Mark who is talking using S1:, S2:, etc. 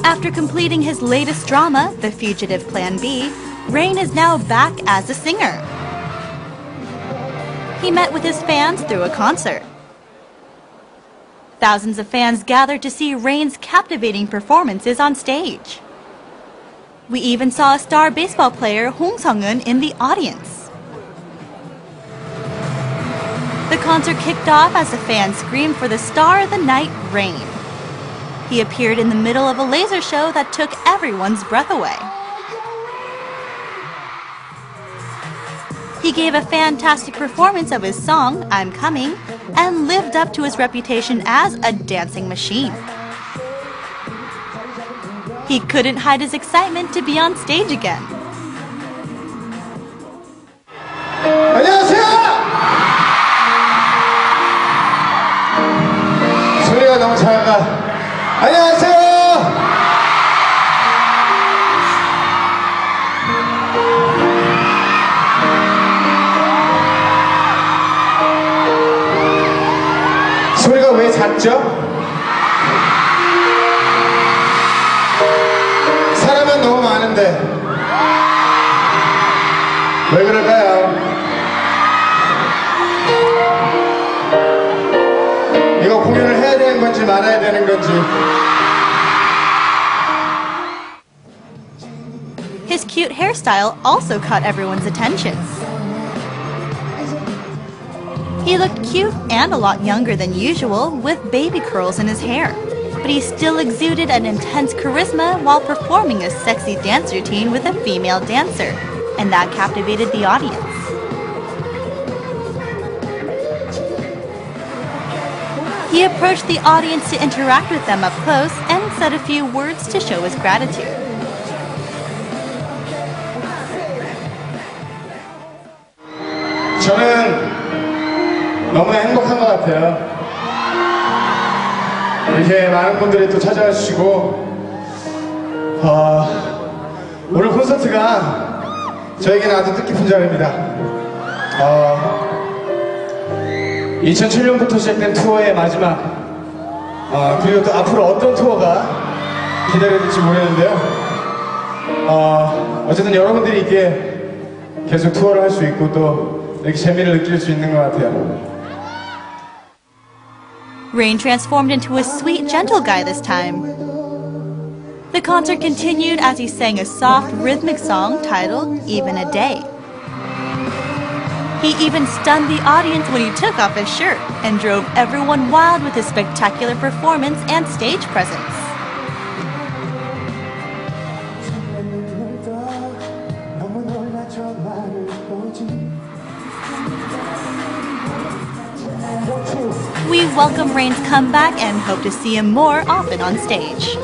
S1: After completing his latest drama, The Fugitive Plan B, Rain is now back as a singer. He met with his fans through a concert. Thousands of fans gathered to see Rain's captivating performances on stage. We even saw a star baseball player, Hong Sung-eun, in the audience. The concert kicked off as the fans screamed for the star of the night, Rain. He appeared in the middle of a laser show that took everyone's breath away. He gave a fantastic performance of his song, I'm Coming, and lived up to his reputation as a dancing machine. He couldn't hide his excitement to be on stage again.
S2: 안녕하세요! 소리가 너무 작아. 안녕하세요! 소리가 왜 작죠? 사람은 너무 많은데 왜 그럴까요? 이거 공연을 해야 되는 건지 말아야 되는 건지.
S1: His cute hairstyle also caught everyone's attention. He looked cute and a lot younger than usual, with baby curls in his hair. But he still exuded an intense charisma while performing a sexy dance routine with a female dancer, and that captivated the audience. He approached the audience to interact with them up close and said a few words to show his gratitude.
S2: 저는 너무나 행복한 것 같아요. 이렇게 많은 분들이 또 찾아와 주시고 오늘 콘서트가 저에게는 아주 뜻깊은 자리입니다. 2007년부터 시작된 투어의 마지막 그리고 또 앞으로 어떤 투어가 기다려질지 모르겠는데요. 어쨌든 여러분들이 있기에 계속 투어를 할 수 있고 또 이렇게 재미를 느낄 수 있는 것 같아요.
S1: Rain transformed into a sweet, gentle guy this time. The concert continued as he sang a soft, rhythmic song titled Even a Day. He even stunned the audience when he took off his shirt and drove everyone wild with his spectacular performance and stage presence. We welcome Rain's comeback and hope to see him more often on stage.